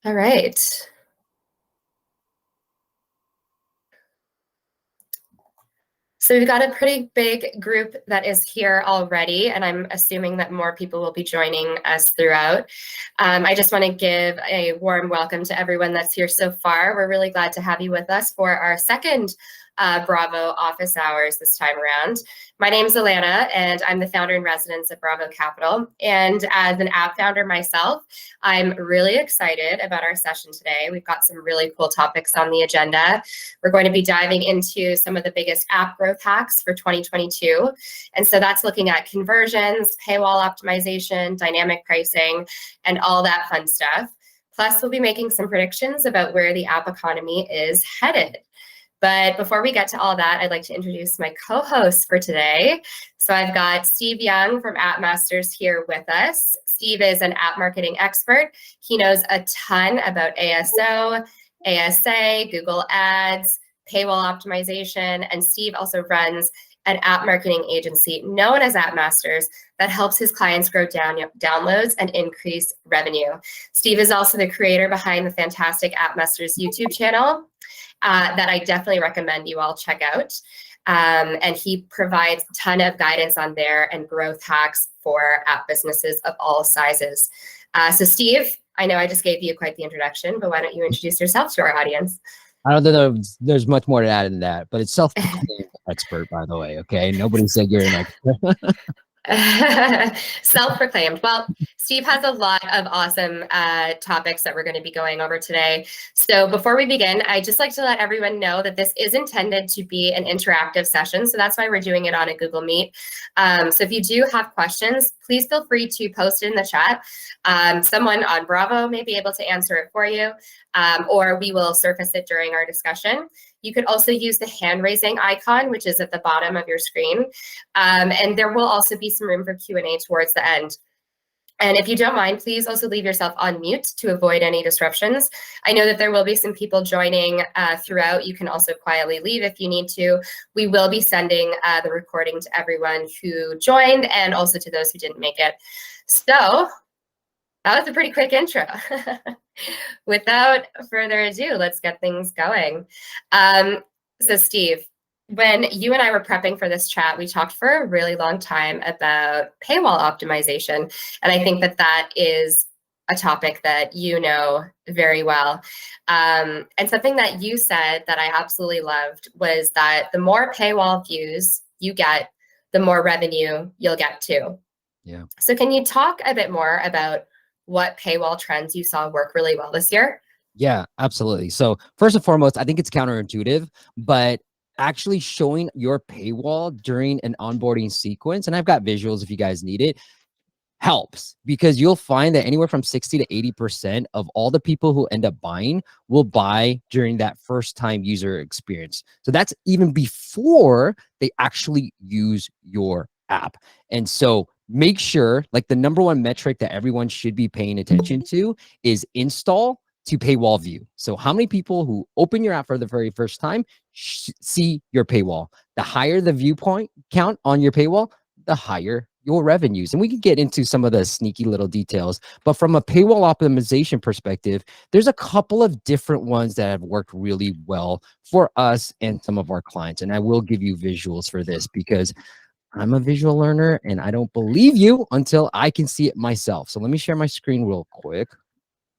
All right. So we've got a pretty big group that is here already, and I'm assuming that more people will be joining us throughout. I just want to give a warm welcome to everyone that's here so far. We're really glad to have you with us for our second Braavo office hours this time around. My name is Alanna, and I'm the founder and residence of Braavo Capital. And as an app founder myself, I'm really excited about our session today. We've got some really cool topics on the agenda. We're going to be diving into some of the biggest app growth hacks for 2022. And so that's looking at conversions, paywall optimization, dynamic pricing, and all that fun stuff. Plus, we'll be making some predictions about where the app economy is headed. But before we get to all that, I'd like to introduce my co-hosts for today. So I've got Steve Young from App Masters here with us. Steve is an app marketing expert. He knows a ton about ASO, ASA, Google Ads, paywall optimization, and Steve also runs an app marketing agency known as App Masters that helps his clients grow downloads and increase revenue. Steve is also the creator behind the fantastic App Masters YouTube channel that I definitely recommend you all check out. And he provides a ton of guidance on there and growth hacks for app businesses of all sizes. So Steve, I know I just gave you quite the introduction, but why don't you introduce yourself to our audience? I don't know there's much more to add than that, but it's self-proclaimed expert, by the way. Okay, nobody said you're an expert. Self-proclaimed. Well, Steve has a lot of awesome topics that we're going to be going over today. So before we begin, I'd just like to let everyone know that this is intended to be an interactive session. So that's why we're doing it on a Google Meet. So if you do have questions, please feel free to post it in the chat. Someone on Braavo may be able to answer it for you, or we will surface it during our discussion. You could also use the hand raising icon, which is at the bottom of your screen. And there will also be some room for Q&A towards the end. And if you don't mind, please also leave yourself on mute to avoid any disruptions. I know that there will be some people joining throughout. You can also quietly leave if you need to. We will be sending the recording to everyone who joined and also to those who didn't make it. So that was a pretty quick intro. Without further ado, let's get things going. So Steve, when you and I were prepping for this chat, we talked for a really long time about paywall optimization. And I think that that is a topic that you know very well. And something that you said that I absolutely loved was that the more paywall views you get, the more revenue you'll get too. Yeah. So can you talk a bit more about what paywall trends you saw work really well this year? Yeah, absolutely. So first and foremost, I think it's counterintuitive, but actually showing your paywall during an onboarding sequence, and I've got visuals if you guys need it, helps, because you'll find that anywhere from 60 to 80% of all the people who end up buying will buy during that first time user experience. So that's even before they actually use your app. And so make sure, like, the number one metric that everyone should be paying attention to is install to paywall view. So how many people who open your app for the very first time see your paywall? The higher the viewpoint count on your paywall, the higher your revenues. And we can get into some of the sneaky little details, but from a paywall optimization perspective, there's a couple of different ones that have worked really well for us and some of our clients. And I will give you visuals for this because I'm a visual learner and I don't believe you until I can see it myself. So let me share my screen real quick.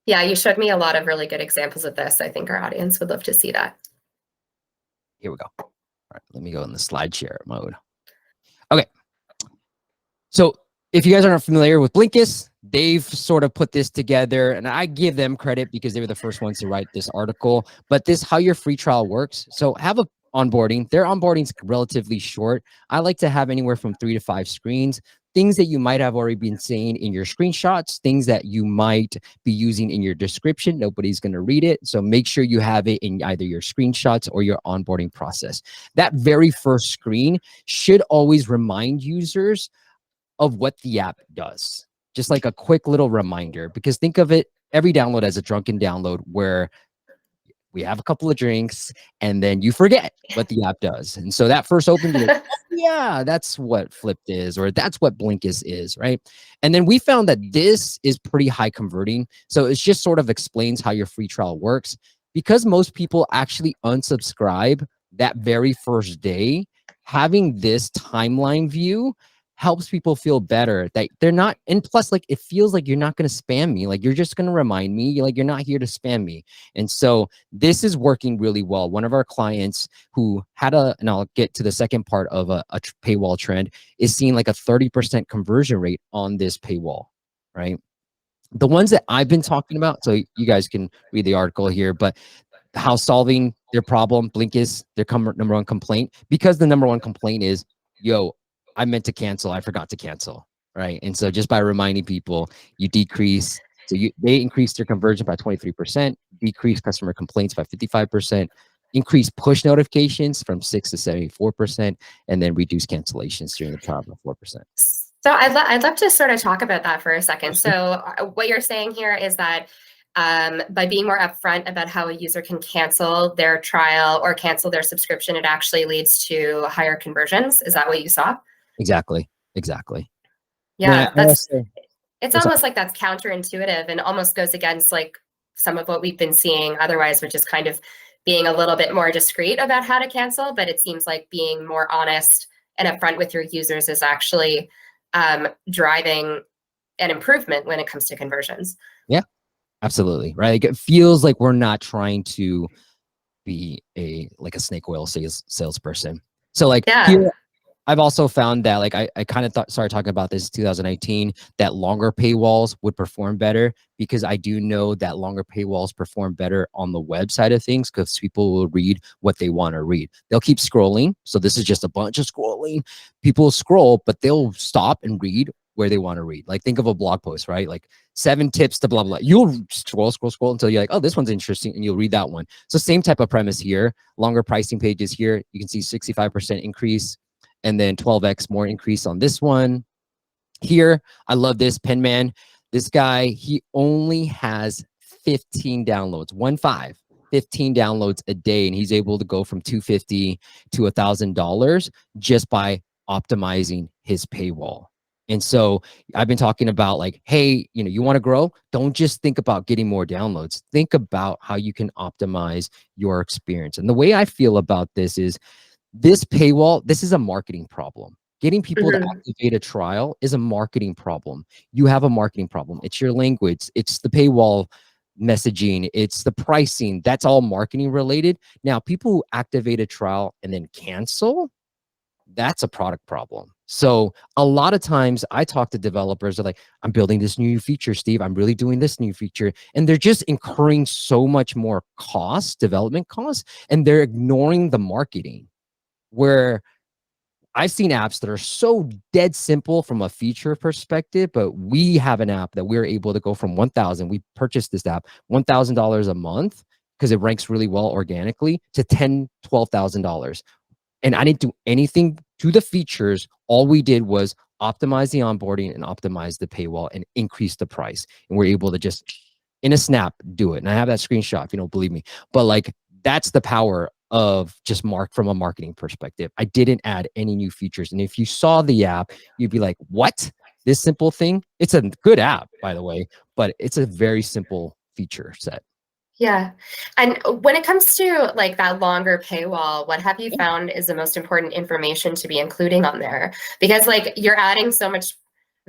Yeah, you showed me a lot of really good examples of this. I think our audience would love to see that. Here we go. All right, let me go in the slide share mode. Okay. So if you guys aren't familiar with Blinkist, they've sort of put this together, and I give them credit because they were the first ones to write this article. But this, how your free trial works. So have a onboarding. Their onboarding's relatively short. I like to have anywhere from 3 to 5 screens. Things that you might have already been saying in your screenshots, things that you might be using in your description. Nobody's going to read it. So make sure you have it in either your screenshots or your onboarding process. That very first screen should always remind users of what the app does. Just like a quick little reminder, because think of it, every download as a drunken download where we have a couple of drinks, and then you forget what the app does. And so that first open, you're like, oh, yeah, that's what Flipped is, or that's what Blinkist is, right? And then we found that this is pretty high converting. So it just sort of explains how your free trial works. Because most people actually unsubscribe that very first day, having this timeline view helps people feel better that they're not, and plus, like, it feels like you're not going to spam me. Like, you're just going to remind me, like, you're not here to spam me. And so this is working really well. One of our clients who had and I'll get to the second part of a paywall trend, is seeing like a 30% conversion rate on this paywall, right? The ones that I've been talking about, so you guys can read the article here, but how solving their problem, Blinkist, their number one complaint, because the number one complaint is, yo, I meant to cancel, I forgot to cancel, right? And so just by reminding people, you decrease, so they increase their conversion by 23%, decrease customer complaints by 55%, increase push notifications from 6 to 74%, and then reduce cancellations during the trial by 4%. So I'd love to sort of talk about that for a second. So what you're saying here is that by being more upfront about how a user can cancel their trial or cancel their subscription, it actually leads to higher conversions. Is that what you saw? Exactly. Yeah, it's almost like that's counterintuitive and almost goes against like some of what we've been seeing otherwise, which is kind of being a little bit more discreet about how to cancel. But it seems like being more honest and upfront with your users is actually driving an improvement when it comes to conversions. Yeah, absolutely. Right. Like, it feels like we're not trying to be a snake oil salesperson. So like, yeah. Here, I've also found that, like, I kind of started talking about this in 2019, that longer paywalls would perform better, because I do know that longer paywalls perform better on the website of things, because people will read what they want to read. They'll keep scrolling. So this is just a bunch of scrolling. People scroll, but they'll stop and read where they want to read. Like, think of a blog post, right? Like 7 tips to blah, blah. You'll scroll until you're like, oh, this one's interesting. And you'll read that one. So same type of premise here. Longer pricing pages here. You can see 65% increase. And then 12x more increase on this one. Here, I love this Penman. This guy, he only has 15 downloads, 15 downloads a day, and he's able to go from $250 to $1,000 just by optimizing his paywall. And so I've been talking about, like, hey, you want to grow? Don't just think about getting more downloads. Think about how you can optimize your experience. And the way I feel about this is, this paywall, this is a marketing problem. Getting people to activate a trial is a marketing problem. You have a marketing problem. It's your language. It's the paywall messaging. It's the pricing. That's all marketing related. Now, people who activate a trial and then cancel, that's a product problem. So a lot of times I talk to developers, they're like, I'm building this new feature, Steve. I'm really doing this new feature. And they're just incurring so much more development costs, and they're ignoring the marketing. Where I've seen apps that are so dead simple from a feature perspective, but we have an app that we're able to go from 1,000. We purchased this app, $1,000 a month, because it ranks really well organically, to $10,000, $12,000. And I didn't do anything to the features. All we did was optimize the onboarding and optimize the paywall and increase the price. And we're able to just, in a snap, do it. And I have that screenshot if you don't believe me. But like, that's the power of just from a marketing perspective. I didn't add any new features. And if you saw the app, you'd be like, what? This simple thing? It's a good app, by the way, but it's a very simple feature set. Yeah. And when it comes to like that longer paywall, what have you found is the most important information to be including on there? Because like, you're adding so much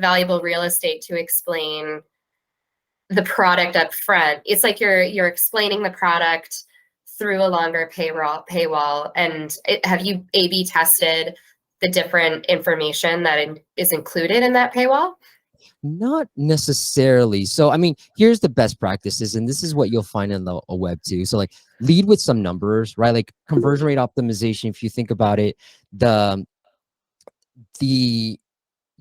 valuable real estate to explain the product up front. It's like you're explaining the product through a longer paywall. And have you A/B tested the different information that is included in that paywall? Not necessarily. So, I mean, here's the best practices, and this is what you'll find in the web too. So like, lead with some numbers, right? Like conversion rate optimization. If you think about it,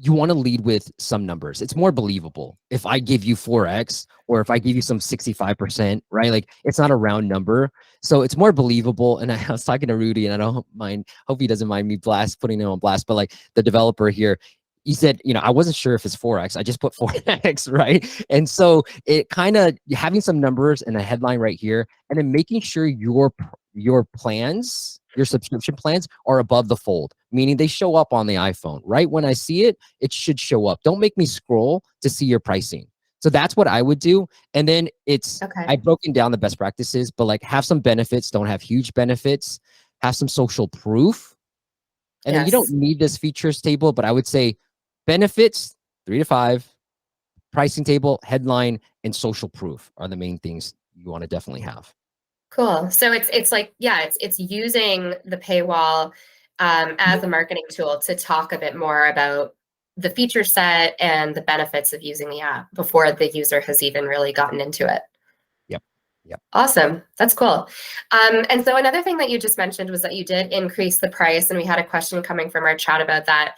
you want to lead with some numbers. It's more believable if I give you 4x or if I give you some 65%, right? Like, it's not a round number. So it's more believable. And I was talking to Rudy, and I don't mind, hope he doesn't mind me putting him on blast, but like the developer here, you said, I wasn't sure if it's 4x. I just put 4x, right? And so it kind of having some numbers and a headline right here, and then making sure your plans, your subscription plans are above the fold, meaning they show up on the iPhone. Right when I see it, it should show up. Don't make me scroll to see your pricing. So that's what I would do. And then Okay. I've broken down the best practices, but like have some benefits, don't have huge benefits, have some social proof. And then you don't Yes. need this features table, but I would say benefits 3 to 5, pricing table, headline, and social proof are the main things you want to definitely have. Cool. So it's like, yeah, it's using the paywall as a marketing tool to talk a bit more about the feature set and the benefits of using the app before the user has even really gotten into it. Yep. Yep. Awesome. That's cool. And so another thing that you just mentioned was that you did increase the price, and we had a question coming from our chat about that.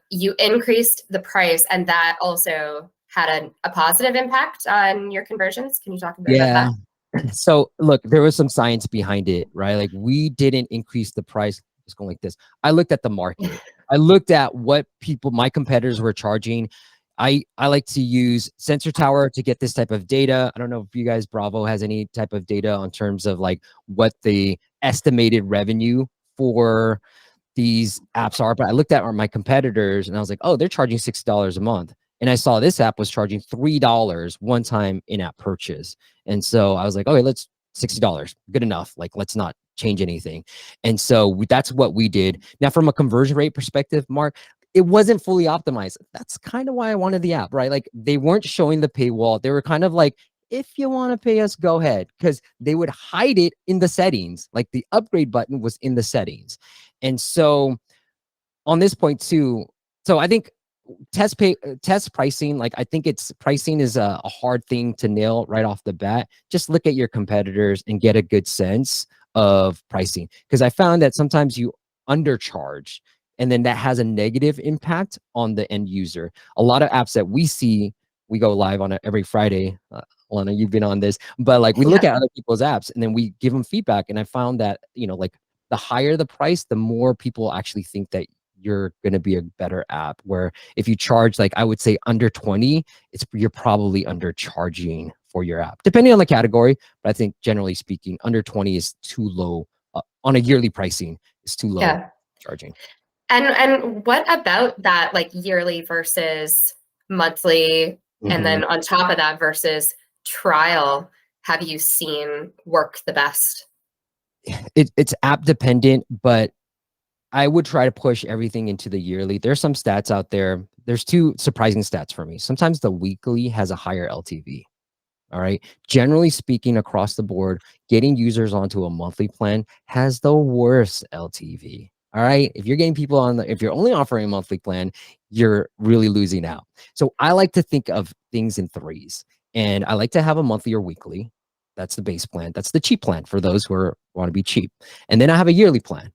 You increased the price, and that also had a positive impact on your conversions. Can you talk a bit about Yeah. that? So look, there was some science behind it, right? Like we didn't increase the price. Just going like this. I looked at the market. I looked at what my competitors were charging. I like to use Sensor Tower to get this type of data. I don't know if you guys Braavo has any type of data on terms of like what the estimated revenue for these apps are, but I looked at my competitors and I was like, oh, they're charging $6 a month. And I saw this app was charging $3 one time in-app purchase. And so I was like, okay, let's $60, good enough. Like, let's not change anything. And so that's what we did. Now, from a conversion rate perspective, Mark, it wasn't fully optimized. That's kind of why I wanted the app, right? Like they weren't showing the paywall. They were kind of like, if you want to pay us, go ahead. Because they would hide it in the settings. Like the upgrade button was in the settings. And so on this point too, so I think test pricing, like I think it's pricing is a hard thing to nail right off the bat. Just look at your competitors and get a good sense of pricing. Because I found that sometimes you undercharge and then that has a negative impact on the end user. A lot of apps that we see, we go live on it every Friday. Alana, you've been on this, but like we look Yeah. at other people's apps and then we give them feedback. And I found that, like the higher the price, the more people actually think that you're going to be a better app. Where if you charge, like I would say under 20, you're probably undercharging for your app, depending on the category. But I think generally speaking, under 20 is too low on a yearly pricing. Is too low Yeah. charging. And what about that, like yearly versus monthly, and Mhm. then on top of that versus trial, have you seen work the best? It's app dependent, but I would try to push everything into the yearly. There's some stats out there. There's two surprising stats for me. Sometimes the weekly has a higher LTV. All right. Generally speaking, across the board, getting users onto a monthly plan has the worst LTV. All right. If you're getting people if you're only offering a monthly plan, you're really losing out. So I like to think of things in threes, and I like to have a monthly or weekly. That's the base plan. That's the cheap plan for those who want to be cheap. And then I have a yearly plan.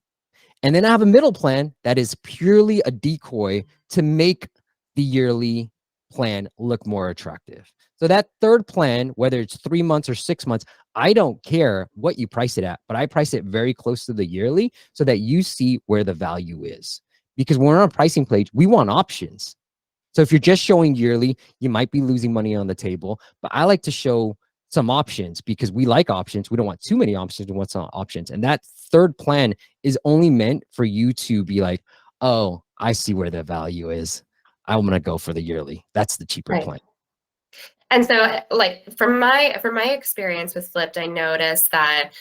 And then I have a middle plan that is purely a decoy to make the yearly plan look more attractive. So that third plan, whether it's 3 months or 6 months, I don't care what you price it at, but I price it very close to the yearly so that you see where the value is. Because when we're on a pricing page, we want options. So if you're just showing yearly, you might be losing money on the table. But I like to show some options because we like options. We don't want too many options. We want some options. And that third plan is only meant for you to be like, oh, I see where the value is. I'm gonna go for the yearly. That's the cheaper Right. plan. And so, like from my experience with Flipped, I noticed that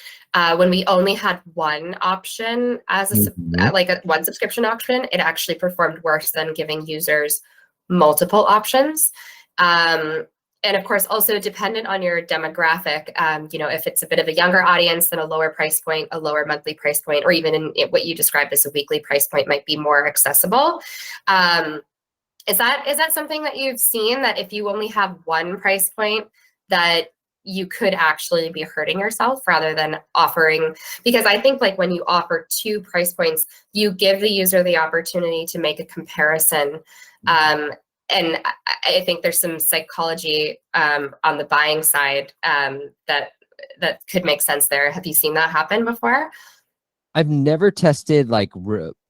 when we only had one option as Mhm. like a one subscription option, it actually performed worse than giving users multiple options. And of course, also dependent on your demographic. If it's a bit of a younger audience, then a lower price point, a lower monthly price point, or even in what you described as a weekly price point might be more accessible. Um, is that something that you've seen, that if you only have one price point, that you could actually be hurting yourself rather than offering? Because I think like when you offer two price points, you give the user the opportunity to make a comparison. And I think there's some psychology on the buying side that could make sense there. Have you seen that happen before? I've never tested like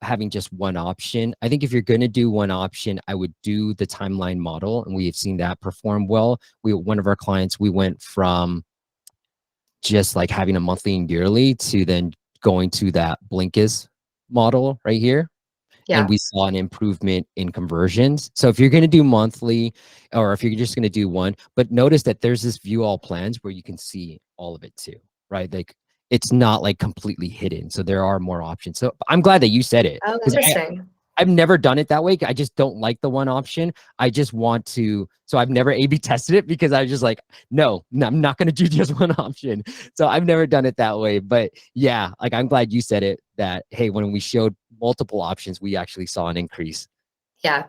having just one option. I think if you're going to do one option, I would do the timeline model, and we have seen that perform well. One of our clients, we went from just like having a monthly and yearly to then going to that Blinkist model right here. And Yeah. we saw an improvement in conversions. So if you're going to do monthly, or if you're just going to do one, but notice that there's this view all plans where you can see all of it too, right? Like it's not like completely hidden. So there are more options. So I'm glad that you said it, Oh, because interesting. I've never done it that way. I just don't like the one option. I just want to. So I've never A/B tested it because I was just like, no, I'm not going to do just one option. So I've never done it that way. But yeah, like I'm glad you said it. That hey, when we showed multiple options, we actually saw an increase. Yeah.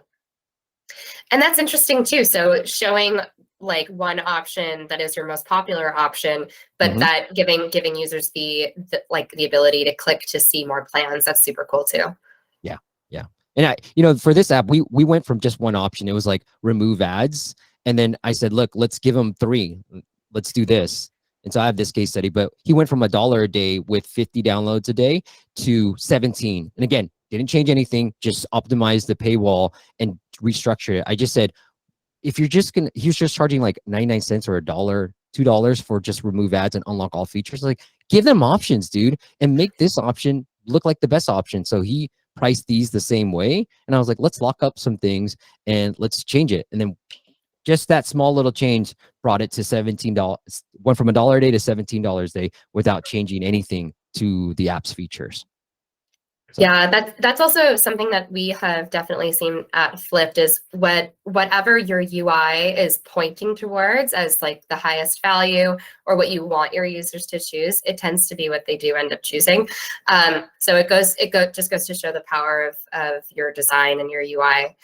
And that's interesting too. So showing like one option that is your most popular option, but Mm-hmm. that giving users the ability to click to see more plans. That's super cool too. Yeah, yeah. And for this app, we went from just one option. It was like remove ads, and then I said, look, let's give them 3. Let's do this. And so I have this case study, but he went from $1 a day with 50 downloads a day to 17. And again, didn't change anything, just optimized the paywall and restructured it. I just said, if you're just gonna, he was just charging like 99 cents or $1, $2 for just remove ads and unlock all features. Like, give them options, dude, and make this option look like the best option. So he priced these the same way. And I was like, let's lock up some things and let's change it. And then just that small little change brought it to $17, went from $1 a day to $17 a day without changing anything to the app's features. So. Yeah, that's also something that we have definitely seen at Flipped is whatever your UI is pointing towards as like the highest value or what you want your users to choose, it tends to be what they do end up choosing. So it just goes to show the power of your design and your UI.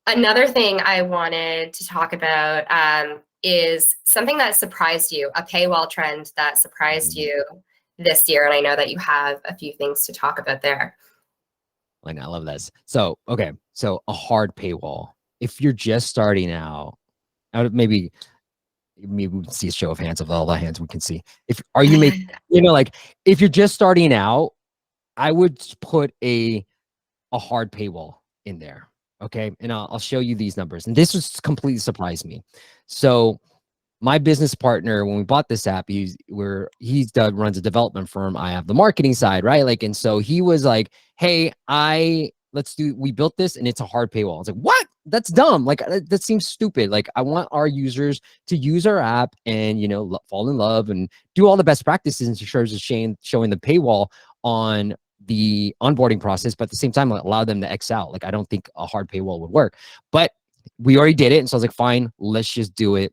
Another thing I wanted to talk about is something that surprised you, a paywall trend that surprised you this year. And I know that you have a few things to talk about there. I love this. So, okay. So a hard paywall. If you're just starting out, I would maybe we see a show of hands of all the hands we can see. Are you making, like if you're just starting out, I would put a hard paywall in there. Okay. And I'll show you these numbers. And this was completely surprised me. So my business partner, when we bought this app, runs a development firm. I have the marketing side, right? Like, and so he was like, hey, we built this and it's a hard paywall. I was like, what? That's dumb. Like, that seems stupid. Like, I want our users to use our app and, fall in love and do all the best practices in terms of showing the paywall on the onboarding process, but at the same time, allow them to X out. Like, I don't think a hard paywall would work, but we already did it. And so I was like, fine, let's just do it.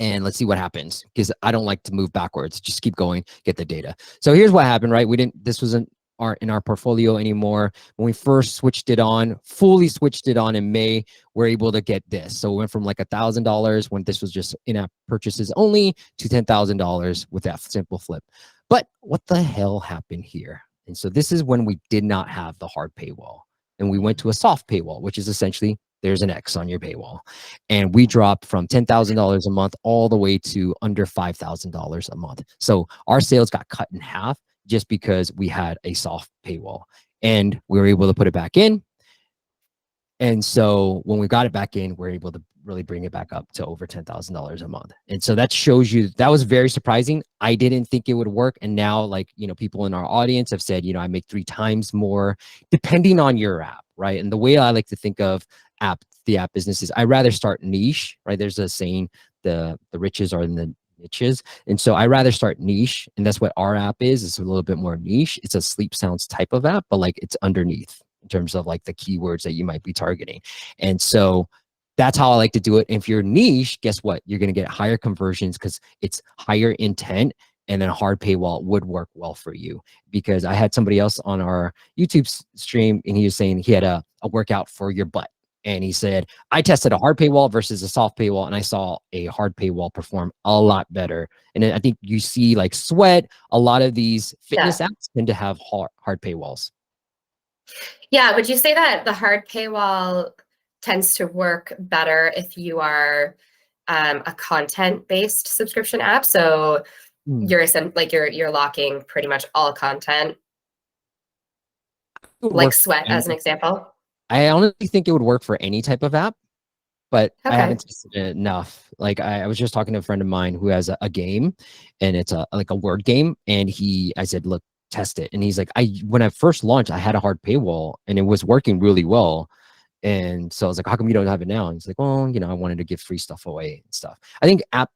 And let's see what happens, because I don't like to move backwards. Just keep going, get the data. So here's what happened, right? This wasn't in our portfolio anymore. When we first fully switched it on in May, we're able to get this. So we went from like $1,000 when this was just in-app purchases only to $10,000 with that simple flip. But what the hell happened here? And so this is when we did not have the hard paywall, and we went to a soft paywall, which is essentially there's an X on your paywall. And we dropped from $10,000 a month all the way to under $5,000 a month. So our sales got cut in half just because we had a soft paywall, and we were able to put it back in. And so when we got it back in, we're able to really bring it back up to over $10,000 a month. And so that shows you, that was very surprising. I didn't think it would work. And now, like, people in our audience have said, I make 3 times more depending on your app, right? And the way I like to think of the app business is, I rather start niche, right? There's a saying, the riches are in the niches. And so I rather start niche. And that's what our app is. It's a little bit more niche. It's a sleep sounds type of app, but like it's underneath in terms of like the keywords that you might be targeting. And so that's how I like to do it. And if you're niche, guess what? You're going to get higher conversions because it's higher intent, and then a hard paywall would work well for you. Because I had somebody else on our YouTube stream, and he was saying he had a workout for your butt. And he said, I tested a hard paywall versus a soft paywall, and I saw a hard paywall perform a lot better. And I think you see like Sweat, a lot of these fitness apps tend to have hard paywalls. Yeah, would you say that the hard paywall tends to work better if you are a content-based subscription app? So Mm. you're locking pretty much all content, It would like work for Sweat as an example. I honestly think it would work for any type of app, but I Okay. haven't tested it enough. Like I was just talking to a friend of mine who has a game, and it's a like a word game, and I said, look, test it, and he's like, when I first launched, I had a hard paywall, and it was working really well, and so I was like, how come you don't have it now? And he's like, well, I wanted to give free stuff away and stuff. I think app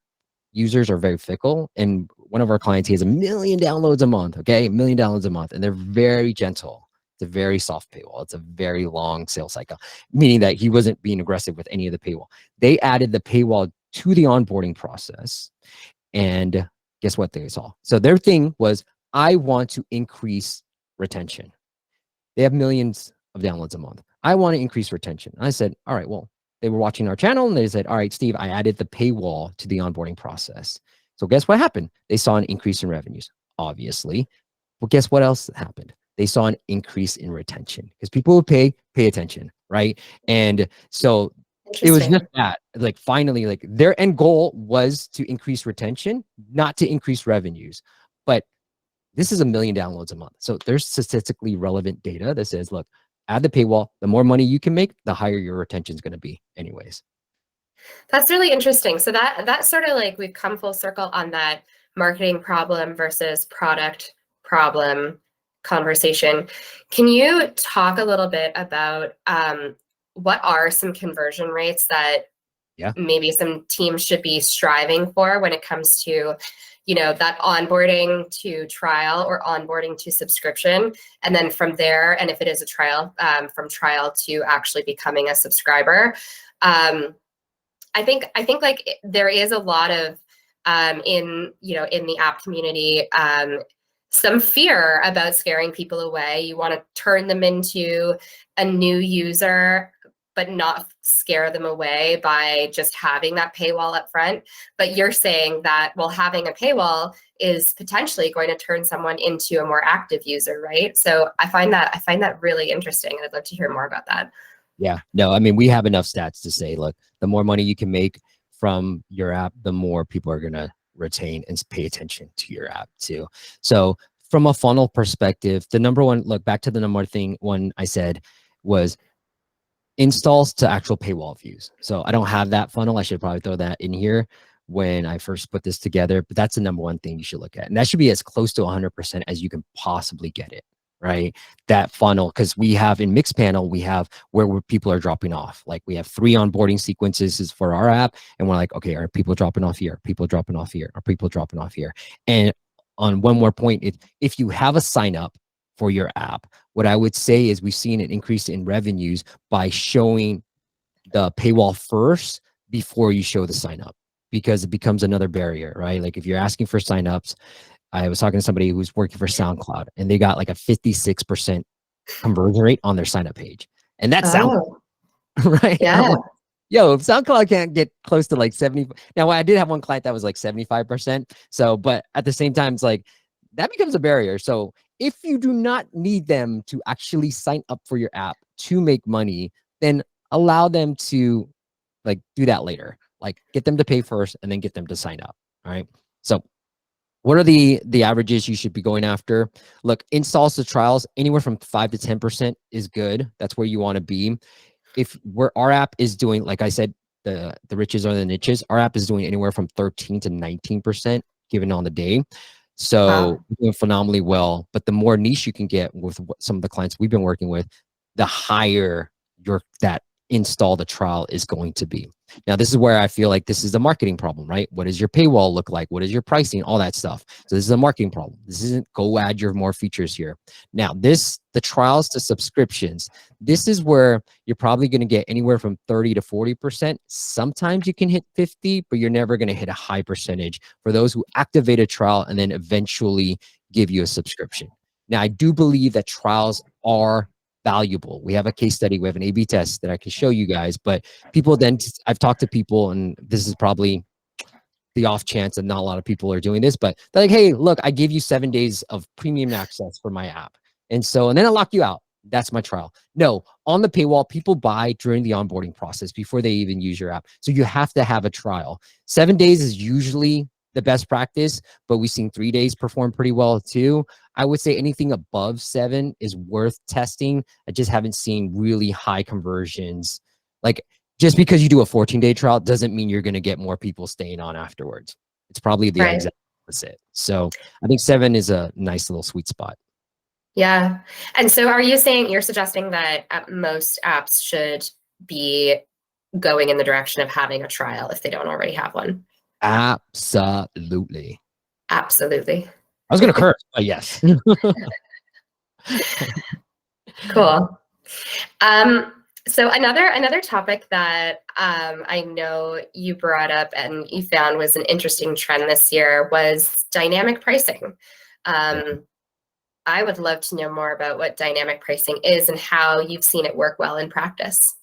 users are very fickle, and one of our clients, he has 1 million downloads a month. Okay, 1 million downloads a month, and they're very gentle. It's a very soft paywall. It's a very long sales cycle, meaning that he wasn't being aggressive with any of the paywall. They added the paywall to the onboarding process, and guess what they saw? So their thing was, I want to increase retention. They have millions of downloads a month. I want to increase retention. I said, all right, well, they were watching our channel and they said, all right, Steve, I added the paywall to the onboarding process. So guess what happened? They saw an increase in revenues, obviously. Well, guess what else happened? They saw an increase in retention because people would pay attention, right? And so it was just Interesting. that, like, finally, like, their end goal was to increase retention, not to increase revenues. But this is 1 million downloads a month. So there's statistically relevant data that says, look, add the paywall, the more money you can make, the higher your retention is going to be anyways. That's really interesting. So that's sort of like we've come full circle on that marketing problem versus product problem conversation. Can you talk a little bit about what are some conversion rates that Yeah. maybe some teams should be striving for when it comes to, that onboarding to trial or onboarding to subscription, and then from there, and if it is a trial, from trial to actually becoming a subscriber. I think like there is a lot of in the app community, some fear about scaring people away. You want to turn them into a new user, but not scare them away by just having that paywall up front. But you're saying that, well, having a paywall is potentially going to turn someone into a more active user, right? So I find that really interesting, and I'd love to hear more about that. Yeah. No, I mean, we have enough stats to say, look, the more money you can make from your app, the more people are going to retain and pay attention to your app too. So from a funnel perspective, the number one, look, back to the number one I said was installs to actual paywall views. So I don't have that funnel. I should probably throw that in here when I first put this together, but that's the number one thing you should look at. And that should be as close to 100% as you can possibly get it, right? That funnel, because we have in Mixpanel, we have where people are dropping off. Like we have 3 onboarding sequences for our app, and we're like, okay, are people dropping off here? Are people dropping off here? Are people dropping off here? And on one more point, if you have a sign up for your app, what I would say is we've seen an increase in revenues by showing the paywall first before you show the sign up, because it becomes another barrier, right? Like if you're asking for signups, I was talking to somebody who's working for SoundCloud, and they got like a 56% conversion rate on their sign up page. And that's SoundCloud, Oh, right? yeah. I'm like, yo, if SoundCloud can't get close to like 70. Now, I did have one client that was like 75%. So, but at the same time, it's like that becomes a barrier. So if you do not need them to actually sign up for your app to make money, then allow them to like do that later. Like get them to pay first and then get them to sign up. All right. So what are the averages you should be going after? Look, installs to trials, anywhere from 5 to 10% is good. That's where you want to be. If where our app is doing, like I said, the riches are the niches. Our app is doing anywhere from 13 to 19% given on the day. So Wow. doing phenomenally well. But the more niche you can get with some of the clients we've been working with, the higher that install the trial is going to be. Now, this is where I feel like this is a marketing problem, right? What does your paywall look like? What is your pricing? All that stuff. So this is a marketing problem. This isn't go add your more features here. Now, the trials to subscriptions, this is where you're probably going to get anywhere from 30 to 40%. Sometimes you can hit 50, but you're never going to hit a high percentage for those who activate a trial and then eventually give you a subscription. Now, I do believe that trials are valuable. We have a case study. We have an A/B test that I can show you guys, but people then, I've talked to people, and this is probably the off chance that not a lot of people are doing this, but they're like, hey, look, I give you 7 days of premium access for my app. And then I lock you out. That's my trial. No, on the paywall, people buy during the onboarding process before they even use your app. So you have to have a trial. 7 days is usually the best practice, but we've seen 3 days perform pretty well too. I would say anything above 7 is worth testing. I just haven't seen really high conversions. Like, just because you do a 14-day trial doesn't mean you're going to get more people staying on afterwards. It's probably the Right. exact opposite. So I think 7 is a nice little sweet spot. Yeah. And so are you suggesting that most apps should be going in the direction of having a trial if they don't already have one? Absolutely. Absolutely. I was going to curse, but yes. Cool. So another topic that I know you brought up and you found was an interesting trend this year was dynamic pricing. I would love to know more about what dynamic pricing is and how you've seen it work well in practice.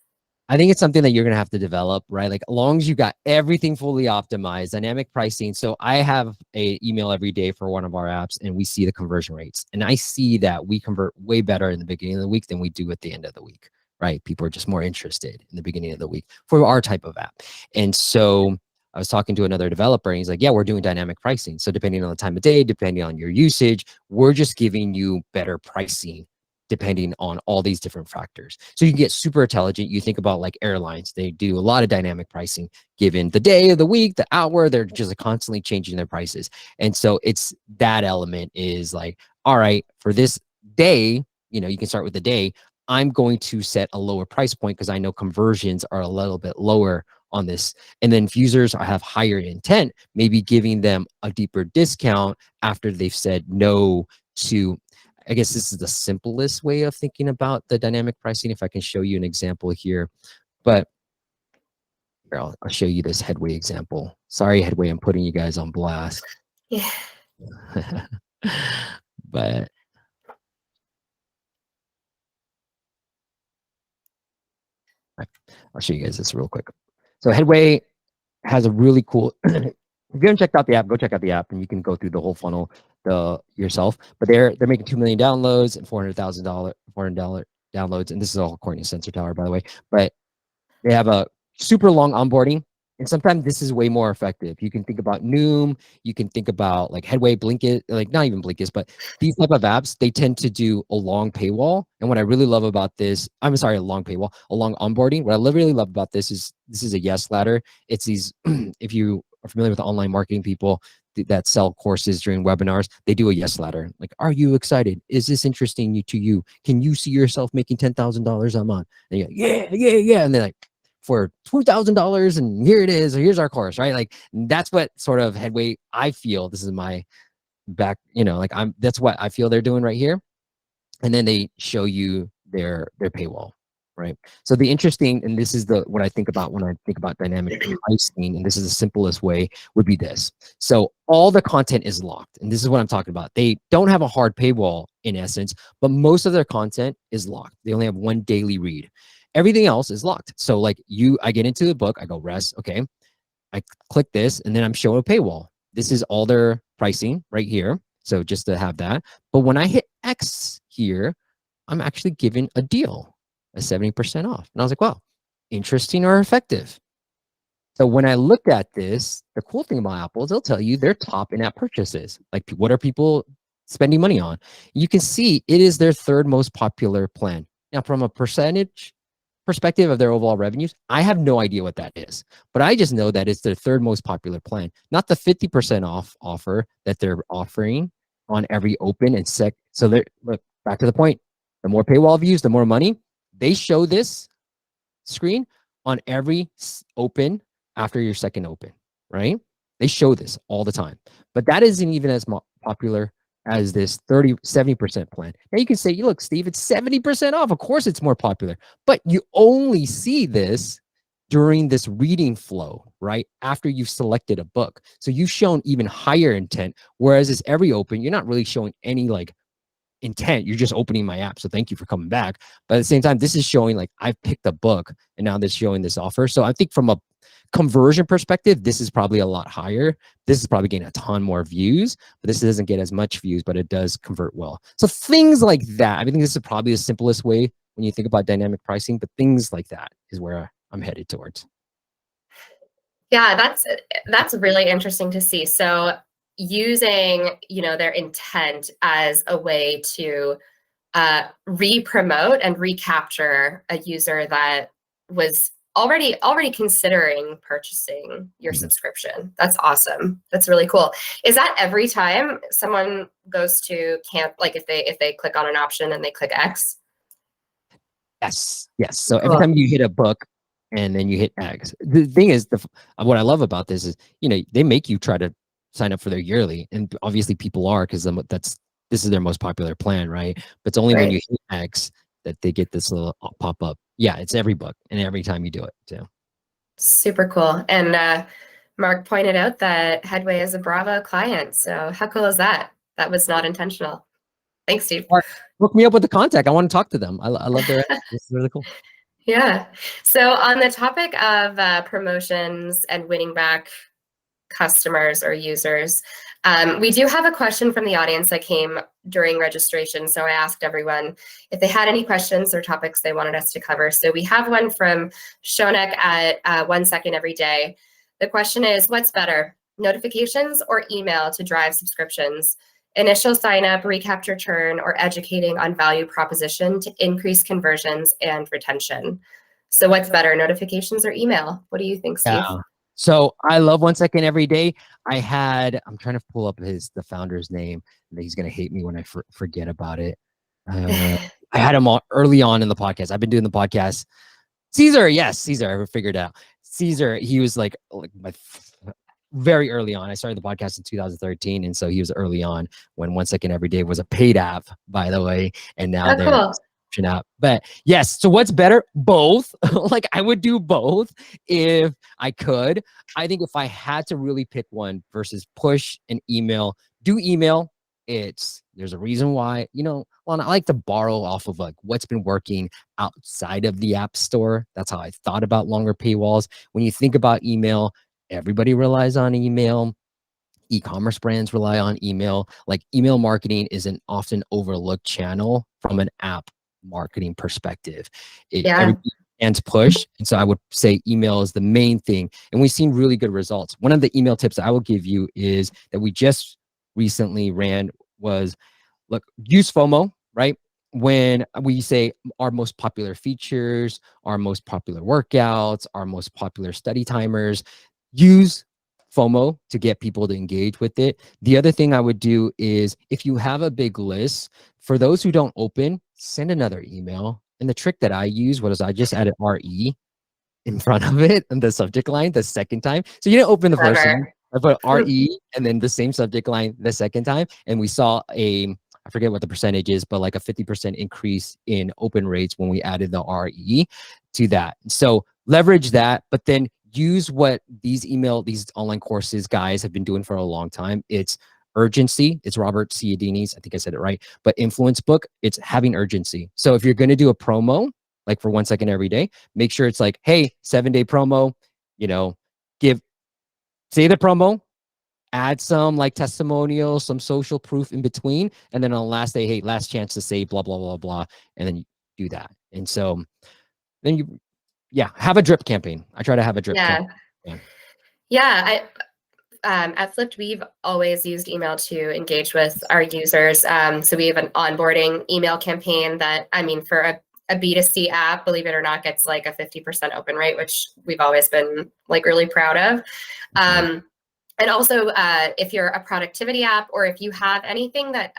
I think it's something that you're going to have to develop, right? Like, as long as you got everything fully optimized, dynamic pricing. So I have a email every day for one of our apps, and we see the conversion rates. And I see that we convert way better in the beginning of the week than we do at the end of the week, right? People are just more interested in the beginning of the week for our type of app. And so I was talking to another developer, and he's like, yeah, we're doing dynamic pricing. So depending on the time of day, depending on your usage, we're just giving you better pricing depending on all these different factors. So you can get super intelligent. You think about like airlines, they do a lot of dynamic pricing given the day of the week, the hour, they're just constantly changing their prices. And so it's that element is like, all right, for this day, you can start with the day. I'm going to set a lower price point because I know conversions are a little bit lower on this. And then if users have higher intent, maybe giving them a deeper discount after they've said no to, I guess this is the simplest way of thinking about the dynamic pricing. If I can show you an example here, but here, I'll show you this Headway example. Sorry, Headway, I'm putting you guys on blast. Yeah. But I'll show you guys this real quick. So Headway has a really cool, if you haven't checked out the app, go check out the app and you can go through the whole funnel yourself. But they're making 2 million downloads and $400,000 downloads. And this is all according to Sensor Tower, by the way. But they have a super long onboarding. And sometimes this is way more effective. You can think about Noom. You can think about like Headway, Blinkist, like not even Blinkist, but these type of apps, they tend to do a long paywall. And what I really love about this, I'm sorry, a long paywall, a long onboarding. What I really love about this is a yes ladder. It's these, if you are familiar with online marketing people that sell courses during webinars, they do a yes ladder. Like, are you excited? Is this interesting to you? Can you see yourself making $10,000 a month? And you're like, yeah. And they're like, for $2,000 and here it is, or here's our course, right? Like, that's what sort of Headway, I feel, this is my back, like that's what I feel they're doing right here. And then they show you their paywall, right? So the interesting, and this is what I think about when I think about dynamic pricing, and this is the simplest way, would be this. So all the content is locked, and this is what I'm talking about. They don't have a hard paywall in essence, but most of their content is locked. They only have one daily read. Everything else is locked. So like I get into the book, I go rest, okay. I click this, and then I'm showing a paywall. This is all their pricing right here. So just to have that. But when I hit X here, I'm actually given a deal, a 70% off. And I was like, wow, interesting or effective. So when I looked at this, the cool thing about Apple is they'll tell you their top in-app purchases. Like, what are people spending money on? You can see it is their third most popular plan. Now, from a percentage perspective of their overall revenues, I have no idea what that is, but I just know that it's their third most popular plan, not the 50% off offer that they're offering on every open and sec. So look, back to the point, the more paywall views, the more money. They show this screen on every open after your second open, right? They show this all the time, but that isn't even as popular as this 70% plan. Now you can say, look, Steve, it's 70% off. Of course it's more popular, but you only see this during this reading flow, right? After you've selected a book. So you've shown even higher intent, whereas it's every open, you're not really showing any like intent. You're just opening my app. So thank you for coming back. But at the same time, this is showing like I've picked a book and now this showing this offer. So I think from a conversion perspective, this is probably a lot higher. This is probably getting a ton more views, but this doesn't get as much views, but it does convert well. So things like that. I think this is probably the simplest way when you think about dynamic pricing, but things like that is where I'm headed towards. Yeah, that's really interesting to see. So using, their intent as a way to re-promote and recapture a user that was already considering purchasing your Mhm. subscription. That's awesome. That's really cool. Is that every time someone goes to camp, like if they click on an option and they click X? Yes, yes. So every Cool. time you hit a book and then you hit X, the thing is, what I love about this is, they make you try to sign up for their yearly, and obviously people are because this is their most popular plan, right? But it's only when Right. you hit X that they get this little pop up. Yeah, it's every book and every time you do it. So Super cool. And Mark pointed out that Headway is a Braavo client. So how cool is that? That was not intentional. Thanks, Steve. Mark, hook me up with the contact. I want to talk to them. I love their. This is really cool. Yeah. So on the topic of promotions and winning back customers or users, we do have a question from the audience that came during registration. So I asked everyone if they had any questions or topics they wanted us to cover. So we have one from Shonak at 1 second every day. The question is, what's better, notifications or email to drive subscriptions? Initial sign up, recapture churn, or educating on value proposition to increase conversions and retention. So what's better, notifications or email? What do you think, Steve? Yeah. So I love 1 second every day. I'm trying to pull up the founder's name. And he's gonna hate me when I forget about it. Uh, I had him early on in the podcast. I've been doing the podcast. Caesar, yes, Caesar. I figured it out. Caesar, he was like my very early on. I started the podcast in 2013, and so he was early on when 1 second every day was a paid app, by the way, and now Oh, they're cool. app. But yes, so what's better? Both. Like I would do both if I could. I think if I had to really pick one versus push and email, do email. There's a reason why, well, I like to borrow off of like what's been working outside of the app store. That's how I thought about longer paywalls. When you think about email, everybody relies on email. E-commerce brands rely on email. Like email marketing is an often overlooked channel from an app marketing perspective. Yeah. Everybody stands push, and so I would say email is the main thing, and we've seen really good results. One of the email tips I will give you is that we just recently ran was, look, use FOMO, right? When we say our most popular features, our most popular workouts, our most popular study timers, use FOMO to get people to engage with it. The other thing I would do is if you have a big list, for those who don't open, send another email. And the trick that I use was I just added RE in front of it in the subject line the second time. So you didn't open the first time. Clever. I put RE and then the same subject line the second time. And we saw I forget what the percentage is, but like a 50% increase in open rates when we added the RE to that. So leverage that, but then use what these online courses guys have been doing for a long time. It's urgency. It's Robert Cialdini's, I think I said it right, but influence book, it's having urgency. So if you're going to do a promo, like for 1 second every day, make sure it's like, hey, 7-day promo, you know, say the promo, add some like testimonials, some social proof in between. And then on the last day, hey, last chance to say blah, blah, blah, blah. And then you do that. And so then have a drip campaign. I try to have a drip Yeah. campaign. Yeah. Yeah. At Flipped, we've always used email to engage with our users. So we have an onboarding email campaign that, I mean, for a B2C app, believe it or not, gets like a 50% open rate, which we've always been like really proud of. And also, if you're a productivity app or if you have anything that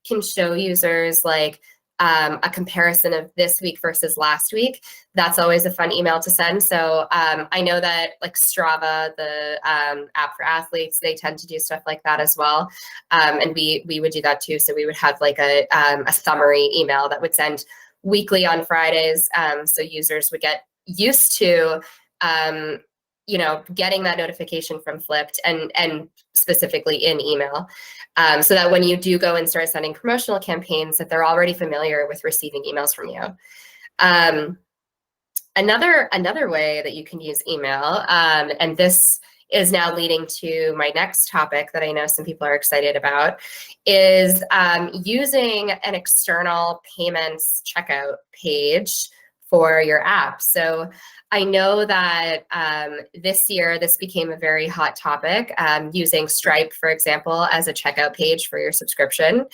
can show users like a comparison of this week versus last week, that's always a fun email to send. So I know that like Strava, the app for athletes, they tend to do stuff like that as well. And we would do that too. So we would have like a summary email that would send weekly on Fridays. So users would get used to getting that notification from Flipped and specifically in email, so that when you do go and start sending promotional campaigns, that they're already familiar with receiving emails from you. Another way that you can use email, and this is now leading to my next topic that I know some people are excited about, is using an external payments checkout page for your app. So I know that this year, this became a very hot topic, using Stripe, for example, as a checkout page for your subscription.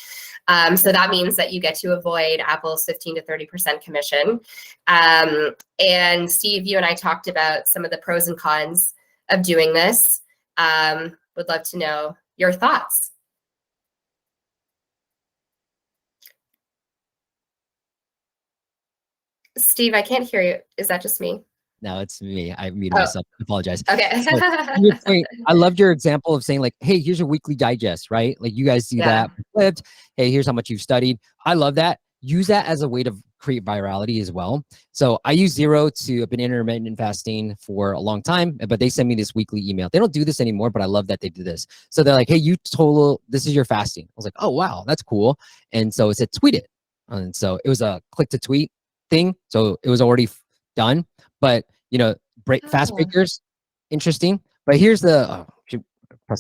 So that means that you get to avoid Apple's 15 to 30% commission. And Steve, you and I talked about some of the pros and cons of doing this. Would love to know your thoughts. Steve, I can't hear you. Is that just me? No, it's me. I muted myself. I apologize. Okay. So, to your point, I loved your example of saying like, hey, here's your weekly digest, right? Like you guys do that. Flipped. Hey, here's how much you've studied. I love that. Use that as a way to create virality as well. So I use Zero to, I've been intermittent fasting for a long time, but they send me this weekly email. They don't do this anymore, but I love that they do this. So they're like, hey, this is your fasting. I was like, oh, wow, that's cool. And so it said, tweet it. And so it was a click to tweet thing. So it was already done. But fast breakers, interesting. But here's the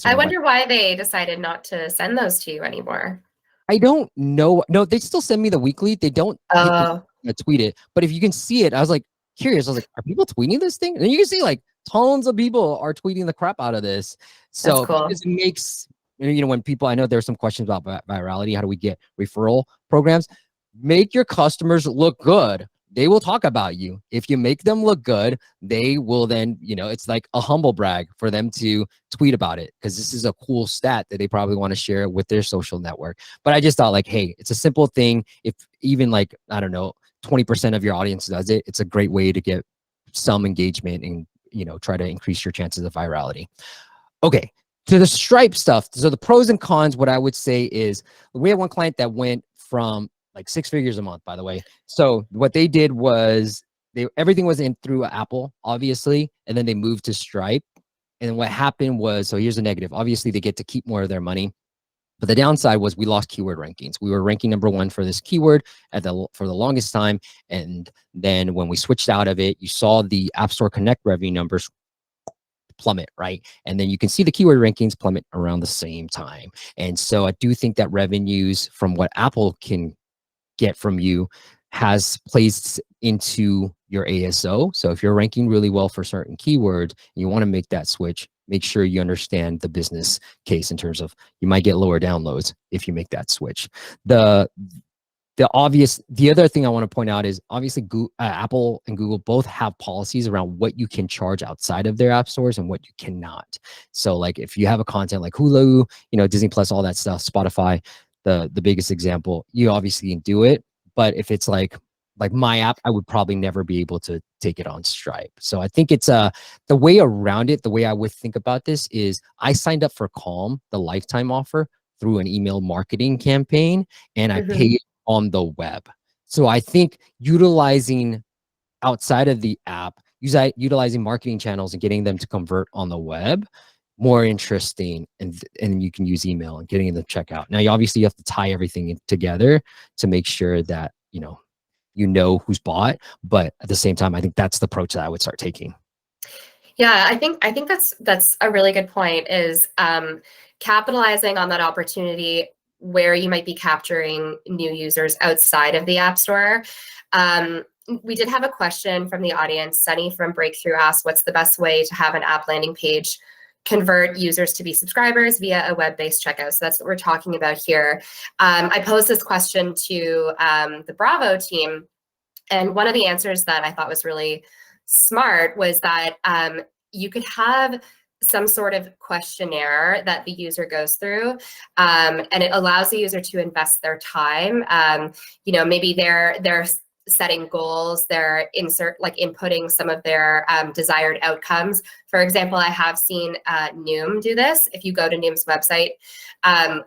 I wonder why they decided not to send those to you anymore. I don't know. No, they still send me the weekly. They don't tweet it. But if you can see it, I was like curious. I was like, are people tweeting this thing? And you can see like tons of people are tweeting the crap out of this. So that's cool. It makes, when people, I know there's some questions about virality. How do we get referral programs? Make your customers look good. They will talk about you. If you make them look good, they will then, it's like a humble brag for them to tweet about it because this is a cool stat that they probably want to share with their social network. But I just thought like, hey, it's a simple thing. If even like, I don't know, 20% of your audience does it, it's a great way to get some engagement and, try to increase your chances of virality. Okay, to the Stripe stuff. So the pros and cons, what I would say is we had one client that went from like 6 figures a month, by the way. So what they did was everything was in through Apple, obviously, and then they moved to Stripe. And what happened was, so here's the negative. Obviously, they get to keep more of their money. But the downside was we lost keyword rankings. We were ranking #1 for this keyword for the longest time. And then when we switched out of it, you saw the App Store Connect revenue numbers plummet, right? And then you can see the keyword rankings plummet around the same time. And so I do think that revenues from what Apple can get from you has placed into your ASO. So if you're ranking really well for certain keywords and you want to make that switch, make sure you understand the business case in terms of you might get lower downloads if you make that switch. The other thing I want to point out is obviously Apple and Google both have policies around what you can charge outside of their app stores and what you cannot. So like if you have a content like Hulu, Disney Plus, all that stuff, Spotify, the biggest example, you obviously can do it. But if it's like my app, I would probably never be able to take it on Stripe. So I think it's the way around it. The way I would think about this is I signed up for Calm, the lifetime offer, through an email marketing campaign, and I paid on the web. So I think utilizing outside of the app, utilizing marketing channels and getting them to convert on the web, more interesting, and you can use email and getting them to check out. Now, you obviously have to tie everything together to make sure that you know who's bought, but at the same time, I think that's the approach that I would start taking. Yeah, I think that's a really good point, is capitalizing on that opportunity where you might be capturing new users outside of the App Store. We did have a question from the audience. Sunny from Breakthrough asked, what's the best way to have an app landing page convert users to be subscribers via a web-based checkout? So that's what we're talking about here. I posed this question to the Braavo team, and one of the answers that I thought was really smart was that you could have some sort of questionnaire that the user goes through, and it allows the user to invest their time. Maybe they're setting goals, they're inputting some of their desired outcomes. For example, I have seen Noom do this. If you go to Noom's website,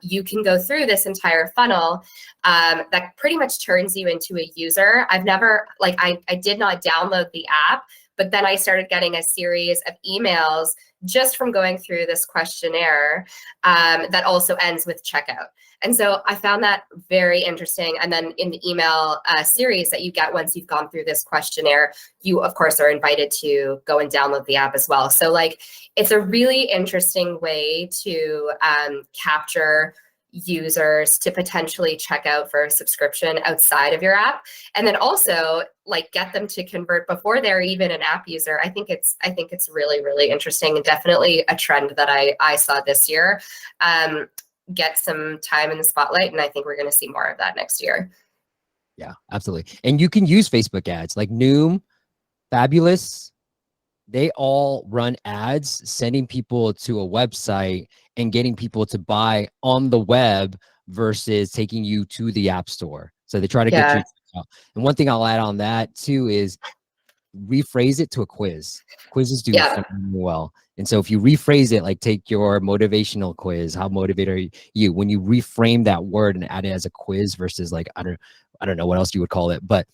you can go through this entire funnel that pretty much turns you into a user. I did not download the app, but then I started getting a series of emails just from going through this questionnaire that also ends with checkout. And so I found that very interesting. And then in the email series that you get once you've gone through this questionnaire, you of course are invited to go and download the app as well. So it's a really interesting way to capture users to potentially check out for a subscription outside of your app, and then also like get them to convert before they're even an app user. I think it's really, really interesting, and definitely a trend that I saw this year. Get some time in the spotlight, and I think we're going to see more of that next year. Yeah, absolutely. And you can use Facebook ads like Noom, Fabulous. They all run ads sending people to a website and getting people to buy on the web versus taking you to the app store. So they try to get you. And one thing I'll add on that too is rephrase it to a quiz. Quizzes do phenomenally well. And so if you rephrase it, like take your motivational quiz, how motivated are you? When you reframe that word and add it as a quiz versus like, I don't know what else you would call it, but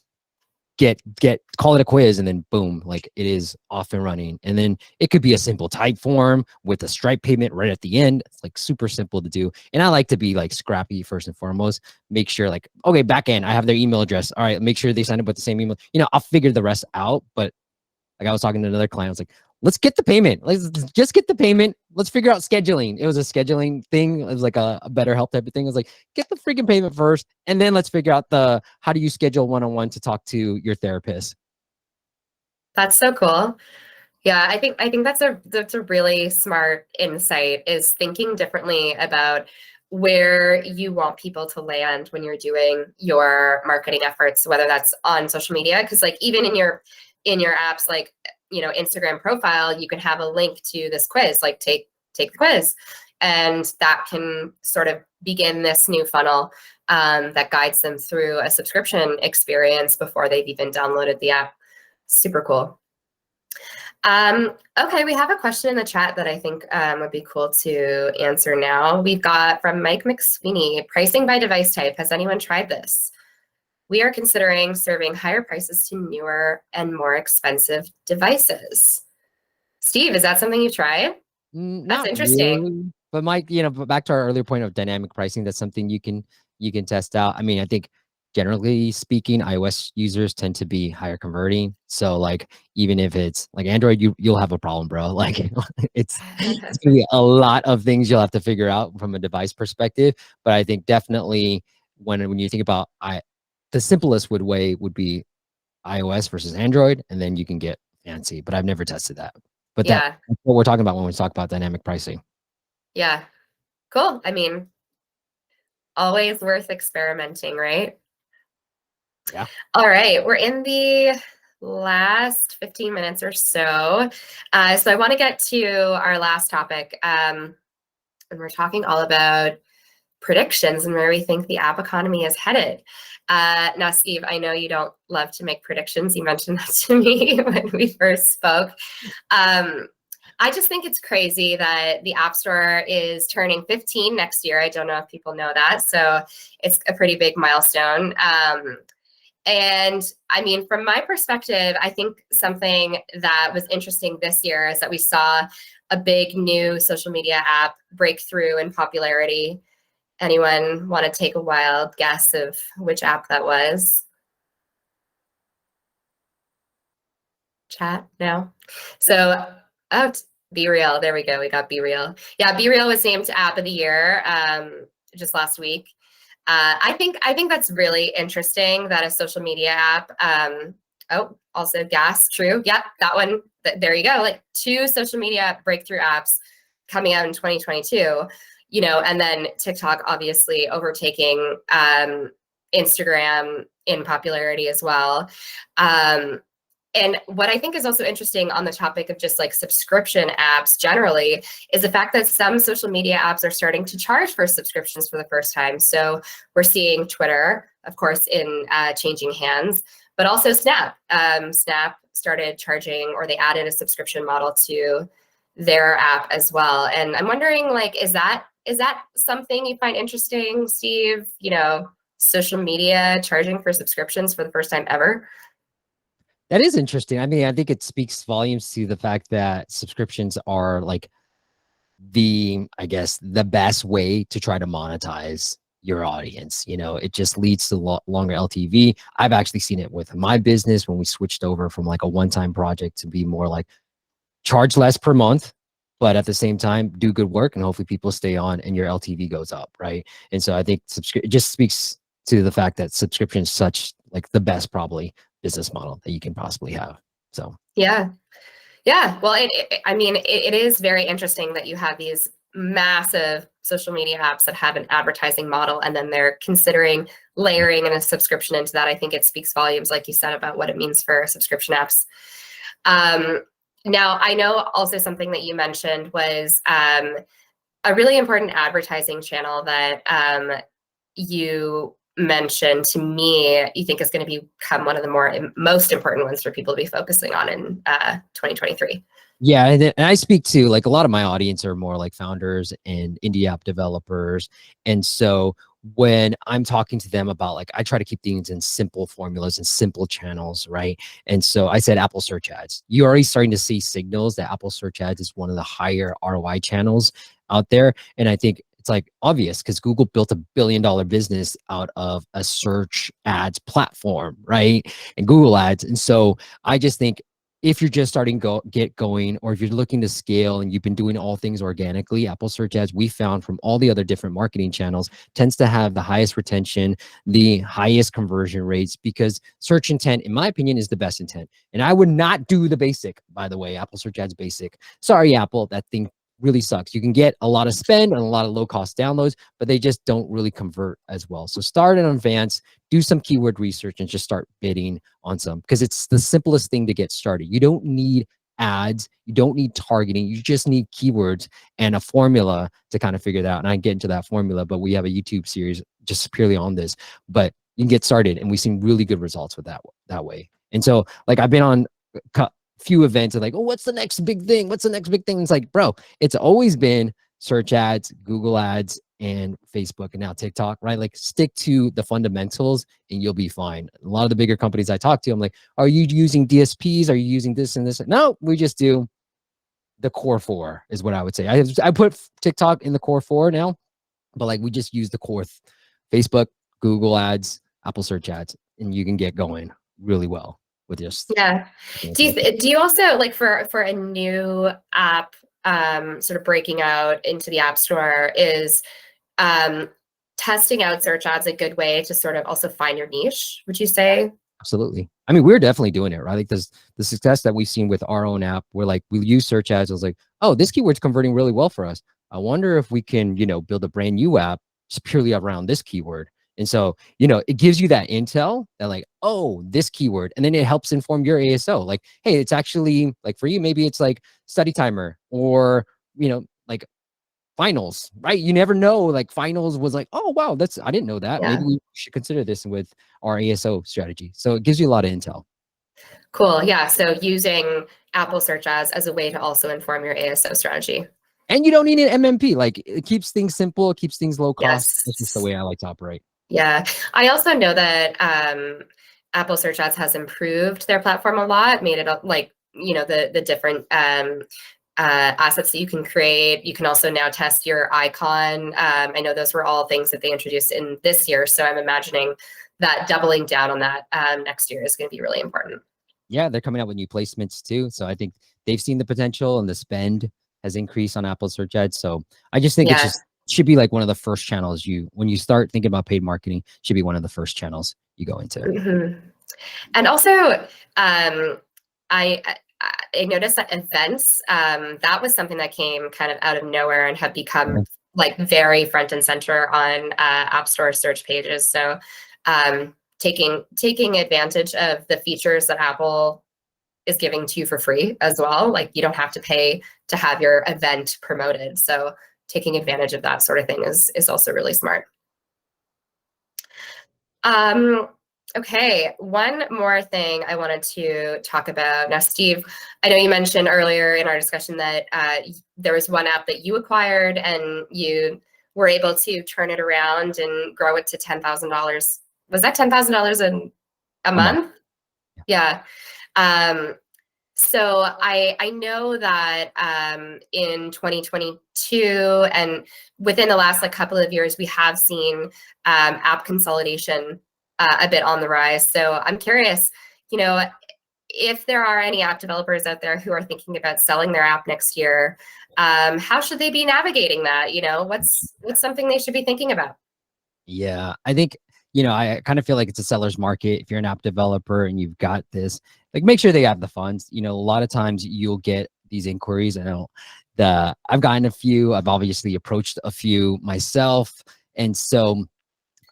call it a quiz, and then boom, like it is off and running. And then it could be a simple type form with a Stripe payment right at the end. It's like super simple to do. And I like to be like scrappy first and foremost. Make sure like, okay, back end, I have their email address. All right, make sure they sign up with the same email. I'll figure the rest out. But like I was talking to another client, I was like, let's get the payment. Let's just get the payment. Let's figure out scheduling. It was a scheduling thing. It was like a better help type of thing. I was like, get the freaking payment first, and then let's figure out how do you schedule one-on-one to talk to your therapist. That's so cool. Yeah, I think that's a really smart insight, is thinking differently about where you want people to land when you're doing your marketing efforts, whether that's on social media, because like even in your apps, like Instagram profile, you can have a link to this quiz, like take the quiz, and that can sort of begin this new funnel that guides them through a subscription experience before they've even downloaded the app. Super cool. Okay, we have a question in the chat that I think would be cool to answer now. We've got from Mike McSweeney, pricing by device type. Has anyone tried this? We are considering serving higher prices to newer and more expensive devices. Steve, is that something you've tried? That's interesting. Really. But Mike, back to our earlier point of dynamic pricing, that's something you can test out. I mean, I think generally speaking, iOS users tend to be higher converting. So like, even if it's like Android, you'll have a problem, bro. Like it's gonna be a lot of things you'll have to figure out from a device perspective. But I think definitely when you think about the simplest way would be iOS versus Android, and then you can get fancy. But I've never tested that. But that's what we're talking about when we talk about dynamic pricing. Yeah, cool. I mean, always worth experimenting, right? Yeah. All right, we're in the last 15 minutes or so. So I want to get to our last topic. And we're talking all about predictions and where we think the app economy is headed. Now, Steve, I know you don't love to make predictions. You mentioned that to me when we first spoke. I just think it's crazy that the App Store is turning 15 next year. I don't know if people know that. So it's a pretty big milestone. And I mean, from my perspective, I think something that was interesting this year is that we saw a big new social media app break through in popularity. Anyone want to take a wild guess of which app that was? Chat? No? So, Be Real. There we go. We got Be Real. Yeah, Be Real was named App of the Year just last week. I think that's really interesting that a social media app. Also Gas. True. Yep, that one. There you go. Like 2 social media breakthrough apps coming out in 2022. And then TikTok obviously overtaking Instagram in popularity as well. And what I think is also interesting on the topic of just like subscription apps generally is the fact that some social media apps are starting to charge for subscriptions for the first time. So we're seeing Twitter, of course, in changing hands, but also Snap. Snap started charging, or they added a subscription model to their app as well. And I'm wondering, like, is that something you find interesting, Steve? Social media charging for subscriptions for the first time ever? That is interesting. I mean, I think it speaks volumes to the fact that subscriptions are like I guess, the best way to try to monetize your audience. It just leads to longer LTV. I've actually seen it with my business when we switched over from like a one-time project to be more like charge less per month, but at the same time, do good work and hopefully people stay on and your LTV goes up, right? And so I think it just speaks to the fact that subscription is such like the best probably business model that you can possibly have. So Yeah. Yeah. Well, I mean, it is very interesting that you have these massive social media apps that have an advertising model and then they're considering layering in a subscription into that. I think it speaks volumes, like you said, about what it means for subscription apps. Now, I know also something that you mentioned was a really important advertising channel that you mentioned to me, you think is going to become one of the most important ones for people to be focusing on in 2023. yeah, and I speak to like a lot of my audience are more like founders and indie app developers. And so when I'm talking to them about like, I try to keep things in simple formulas and simple channels, right? And so I said Apple search ads. You're already starting to see signals that Apple search ads is one of the higher ROI channels out there. And I think it's like obvious because Google built $1 billion business out of a search ads platform, right? And Google ads. And so I just think if you're just starting get going, or if you're looking to scale and you've been doing all things organically, Apple search ads, we found from all the other different marketing channels, tends to have the highest retention, the highest conversion rates, because search intent, in my opinion, is the best intent. And I would not do the basic, by the way, Apple search ads basic. Sorry, Apple, that thing really sucks. You can get a lot of spend and a lot of low cost downloads, but they just don't really convert as well. So start in advance, do some keyword research and just start bidding on some, because it's the simplest thing to get started. You don't need ads, you don't need targeting, you just need keywords and a formula to kind of figure that out. And I get into that formula, but we have a YouTube series just purely on this, but you can get started and we've seen really good results with that way. And so like I've been on few events and like, oh, what's the next big thing? What's the next big thing? It's like, bro, it's always been search ads, Google ads, and Facebook, and now TikTok, right? Like stick to the fundamentals and you'll be fine. A lot of the bigger companies I talk to, I'm like, are you using DSPs? Are you using this and this? No, we just do the core four is what I would say. I put TikTok in the core four now, but like we just use the core Facebook, Google ads, Apple search ads, and you can get going really well with just Yeah. Do you also like for a new app sort of breaking out into the app store, is testing out search ads a good way to sort of also find your niche, would you say? Absolutely. I mean, we're definitely doing it, right? Like this, the success that we've seen with our own app, we're like, we use search ads. I was like, oh, this keyword's converting really well for us. I wonder if we can, build a brand new app just purely around this keyword. And so, it gives you that intel that like, oh, this keyword, and then it helps inform your ASO. Like, hey, it's actually like for you, maybe it's like study timer or, like finals, right? You never know. Like finals was like, oh wow, I didn't know that. Maybe Yeah. we should consider this with our ASO strategy. So it gives you a lot of intel. Cool. Yeah. So using Apple search ads as a way to also inform your ASO strategy. And you don't need an MMP. Like it keeps things simple, it keeps things low cost. That's just the Yes. way I like to operate. Yeah. I also know that Apple search ads has improved their platform a lot, made it like, the different assets that you can create. You can also now test your icon. I know those were all things that they introduced in this year. So I'm imagining that doubling down on that next year is going to be really important. Yeah, they're coming out with new placements too. So I think they've seen the potential and the spend has increased on Apple search ads. So I just think Yeah. should be like one of the first channels when you start thinking about paid marketing, should be one of the first channels you go into. Mm-hmm. And also, I noticed that events, that was something that came kind of out of nowhere and have become like very front and center on App Store search pages. So taking advantage of the features that Apple is giving to you for free as well. Like you don't have to pay to have your event promoted. So taking advantage of that sort of thing is also really smart. Okay, one more thing I wanted to talk about. Now, Steve, I know you mentioned earlier in our discussion that there was one app that you acquired and you were able to turn it around and grow it to $10,000. Was that $10,000 in a month? Yeah. So I know that in 2022 and within the last couple of years, we have seen app consolidation a bit on the rise. So I'm curious, you know, if there are any app developers out there who are thinking about selling their app next year, how should they be navigating that? What's something they should be thinking about? Yeah, I think, I kind of feel like it's a seller's market. If you're an app developer and you've got this, like, make sure they have the funds. A lot of times you'll get these inquiries. I know I've gotten a few. I've obviously approached a few myself. And so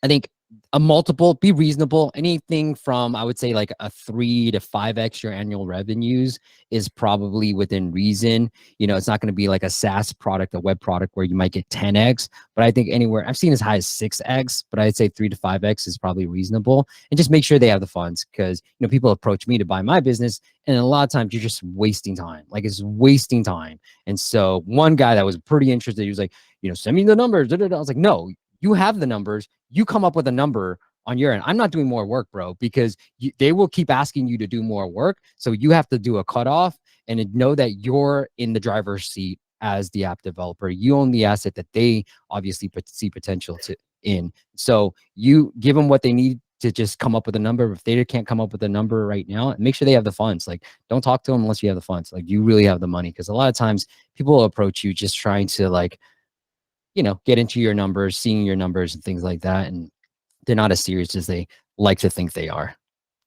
I think a multiple, be reasonable. Anything from, I would say, like a 3 to 5x your annual revenues is probably within reason. It's not going to be like a SaaS product, a web product where you might get 10x, but I think anywhere I've seen as high as 6x, but I'd say 3 to 5x is probably reasonable. And just make sure they have the funds, because people approach me to buy my business, and a lot of times you're just wasting time. Like, it's wasting time. And so one guy that was pretty interested, he was like, send me the numbers. I was like, no, you have the numbers. You come up with a number on your end. I'm not doing more work, bro, because they will keep asking you to do more work. So you have to do a cutoff and know that you're in the driver's seat as the app developer. You own the asset that they obviously see potential in. So you give them what they need to just come up with a number. If they can't come up with a number right now, make sure they have the funds. Like, don't talk to them unless you have the funds. Like, you really have the money, because a lot of times people will approach you just trying to, like, get into your numbers, seeing your numbers and things like that. And they're not as serious as they like to think they are.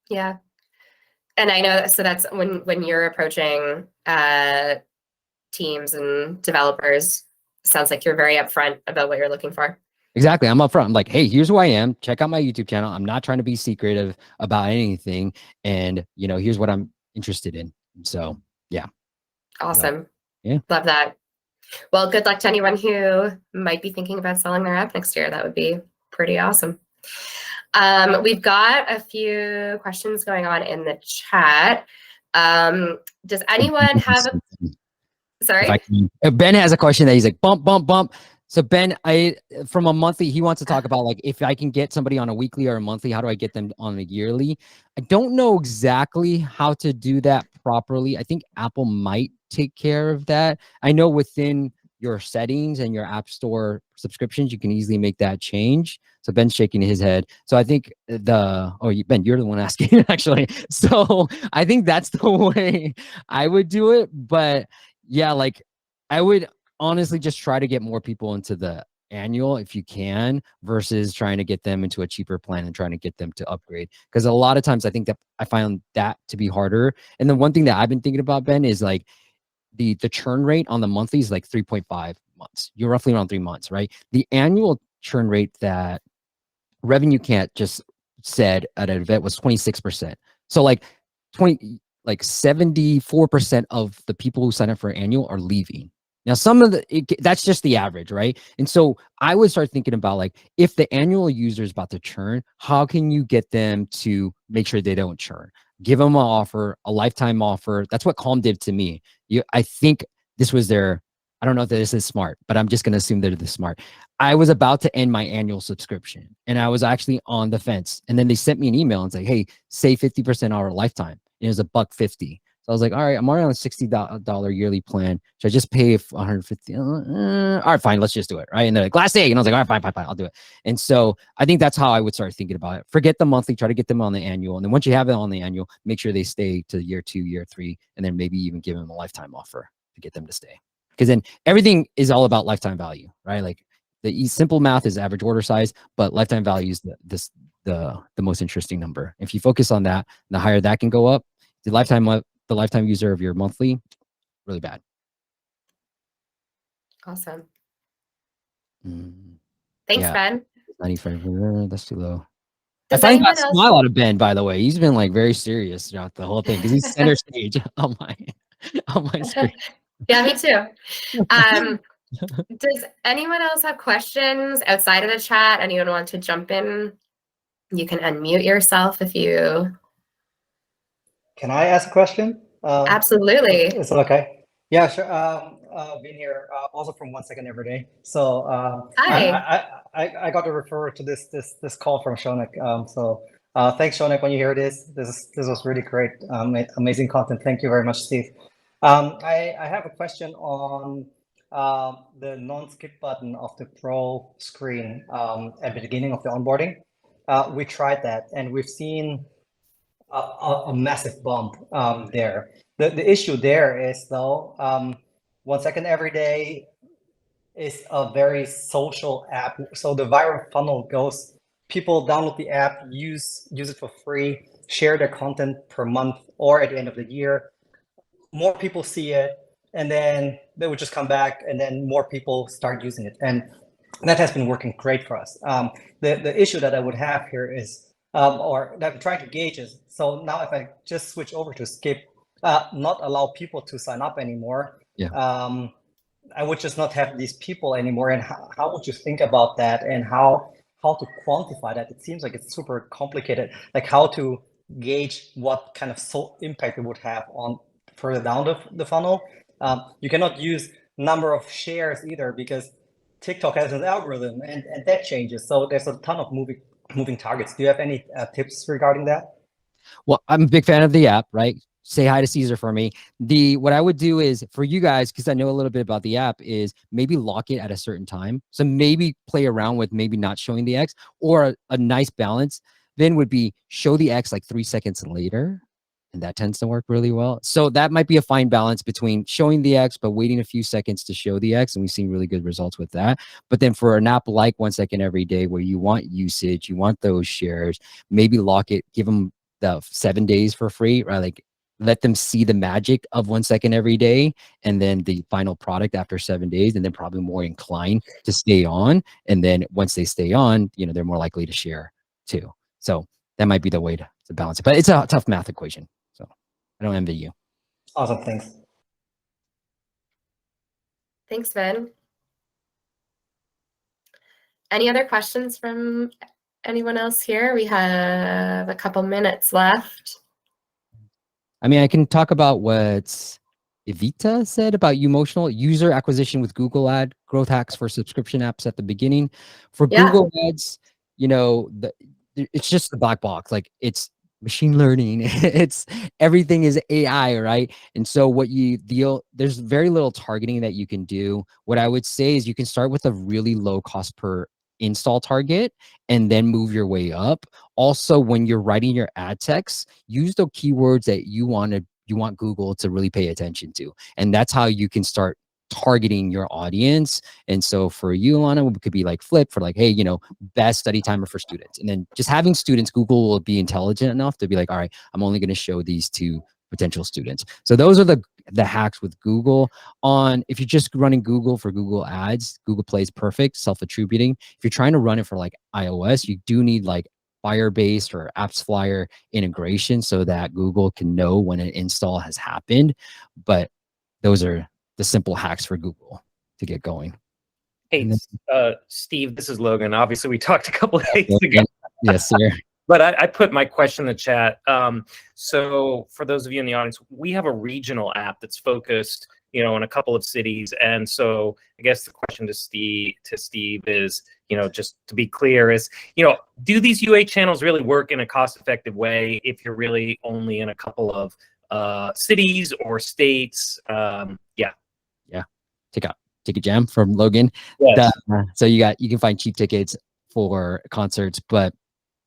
Yeah. And I know, so that's when you're approaching teams and developers, sounds like you're very upfront about what you're looking for. Exactly. I'm upfront. I'm like, hey, here's who I am. Check out my YouTube channel. I'm not trying to be secretive about anything. And, here's what I'm interested in. So, yeah. Awesome. Yeah. Love that. Well, good luck to anyone who might be thinking about selling their app next year. That would be pretty awesome. We've got a few questions going on in the chat. Does anyone have sorry? Ben has a question that he's like, bump, bump, bump. So Ben, from a monthly, he wants to talk about, like, if I can get somebody on a weekly or a monthly, how do I get them on a yearly? I don't know exactly how to do that properly. I think Apple might take care of that. I know within your settings and your App Store subscriptions, you can easily make that change. So Ben's shaking his head. So I think Ben, you're the one asking actually. So I think that's the way I would do it. But yeah, like, I would honestly just try to get more people into the annual if you can, versus trying to get them into a cheaper plan and trying to get them to upgrade. Because a lot of times I think that I find that to be harder. And then one thing that I've been thinking about, Ben, is like the churn rate on the monthly is like 3.5 months. You're roughly around 3 months, right? The annual churn rate that Revenue Can't just said at an event was 26%. So like 74% of the people who sign up for annual are leaving. Now, that's just the average, right? And so I would start thinking about, like, if the annual user is about to churn, how can you get them to make sure they don't churn? Give them an offer, a lifetime offer. That's what Calm did to me. I think this was I don't know if this is smart, but I'm just going to assume they're this smart. I was about to end my annual subscription and I was actually on the fence. And then they sent me an email and say, hey, save 50% our lifetime. It was $150. So I was like, all right, I'm already on a $60 yearly plan. Should I just pay 150? All right, fine, let's just do it. Right. And they're like, last day. And I was like, all right, fine, I'll do it. And so I think that's how I would start thinking about it. Forget the monthly, try to get them on the annual. And then once you have it on the annual, make sure they stay to year 2, year 3, and then maybe even give them a lifetime offer to get them to stay. Because then everything is all about lifetime value, right? Like, the simple math is average order size, but lifetime value is the most interesting number. If you focus on that, the higher that can go up, the lifetime user of your monthly, really bad. Awesome. Thanks, Thanks, Ben. 95. That's too low. Does I find that anyone else? smile out of Ben, by the way. He's been like very serious throughout the whole thing because he's center stage on my screen. Yeah, me too. Does anyone else have questions outside of the chat? Anyone want to jump in? You can unmute yourself if you. Can I ask a question? Absolutely. Is it okay? Yeah, sure. Been here also from 1 second every day. So Hi. I got to refer to this call from Shonik. So thanks, Shonik. When you hear this was really great, amazing content. Thank you very much, Steve. I have a question on the non-skip button of the Pro screen at the beginning of the onboarding. We tried that, and we've seen a massive bump there. The issue there is though, 1 second every day is a very social app. So the viral funnel goes, people download the app, use it for free, share their content per month or at the end of the year. More people see it, and then they would just come back, and then more people start using it. And that has been working great for us. The issue that I would have here is, or that I'm trying to gauge is, so now if I just switch over to skip, not allow people to sign up anymore, I would just not have these people anymore. And how would you think about that, and how to quantify that? It seems like it's super complicated, like how to gauge what kind of impact it would have on further down the funnel. You cannot use number of shares either, because TikTok has an algorithm, and that changes. So there's a ton of moving targets. Do you have any tips regarding that? Well, I'm a big fan of the app, right? Say hi to Caesar for me. What I would do is for you guys, because I know a little bit about the app, is maybe lock it at a certain time. So maybe play around with maybe not showing the X, or a nice balance then would be show the X like 3 seconds later. And that tends to work really well. So that might be a fine balance between showing the X, but waiting a few seconds to show the X. And we've seen really good results with that. But then for an app like 1 second every day, where you want usage, you want those shares, maybe lock it, give them the 7 days for free, right? Like let them see the magic of 1 second every day, and then the final product after 7 days, and then probably more inclined to stay on. And then once they stay on, they're more likely to share too. So that might be the way to balance it. But it's a tough math equation. So I don't envy you. Awesome. Thanks. Thanks, Ben. Any other questions from anyone else here? We have a couple minutes left. I mean, I can talk about what Evita said about emotional user acquisition with Google ad growth hacks for subscription apps at the beginning. For Google ads, it's just the black box. Like it's machine learning. It's everything is AI, right? And so there's very little targeting that you can do. What I would say is you can start with a really low cost per install target and then move your way up. Also, when you're writing your ad text, use the keywords that you want Google to really pay attention to. And that's how you can start targeting your audience. And so for you, Alanna, it could be like flip for like, hey, best study timer for students. And then just having students, Google will be intelligent enough to be like, all right, I'm only going to show these to potential students. So those are the hacks with Google. If you're just running Google for Google ads, Google Play is perfect, self-attributing. If you're trying to run it for like iOS, you do need like Firebase or AppsFlyer integration so that Google can know when an install has happened. But those are the simple hacks for Google to get going. Hey, Steve, this is Logan. Obviously, we talked a couple of days ago. Yes, sir. But I put my question in the chat. So for those of you in the audience, we have a regional app that's focused, in a couple of cities. And so I guess the question to Steve is, just to be clear is, do these UA channels really work in a cost-effective way if you're really only in a couple of cities or states? Yeah. Ticket Jam from Logan. Yes. So you can find cheap tickets for concerts, but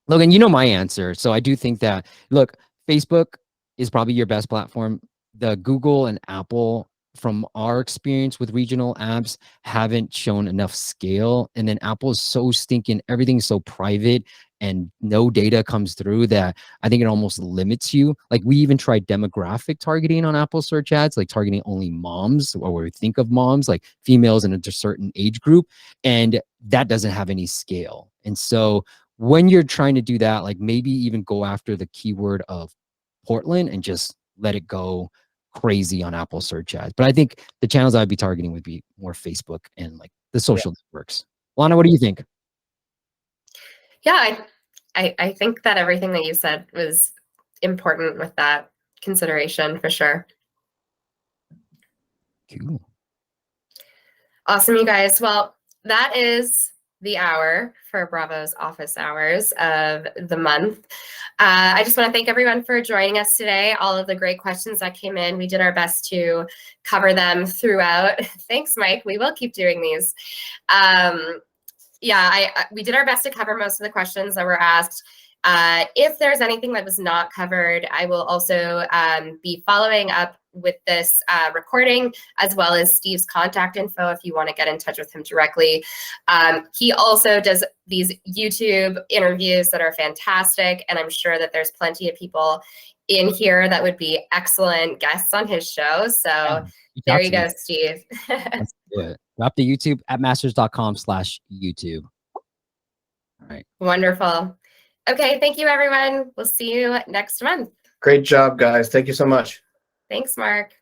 Logan, my answer. So I do think that, look, Facebook is probably your best platform. The Google and Apple, from our experience with regional apps, haven't shown enough scale. And then Apple is so stinking, everything's so private and no data comes through that I think it almost limits you. Like we even tried demographic targeting on Apple search ads, like targeting only moms, or we think of moms, like females in a certain age group. And that doesn't have any scale. And so when you're trying to do that, like maybe even go after the keyword of Portland and just let it go crazy on Apple search ads. But I think the channels I'd be targeting would be more Facebook and like the social networks. Alanna, what do you think? Yeah, I think that everything that you said was important with that consideration for sure. Cool. Awesome, you guys. Well, that is the hour for Braavo's office hours of the month. I just want to thank everyone for joining us today. All of the great questions that came in, we did our best to cover them throughout. Thanks, Mike. We will keep doing these. yeah, we did our best to cover most of the questions that were asked. If there's anything that was not covered, I will also be following up with this recording, as well as Steve's contact info if you want to get in touch with him directly. He also does these YouTube interviews that are fantastic, and I'm sure that there's plenty of people in here that would be excellent guests on his show. So there you go, Steve. Let's do it. Drop the YouTube at masters.com/YouTube. All right. Wonderful. Okay, thank you, everyone. We'll see you next month. Great job, guys. Thank you so much. Thanks, Mark.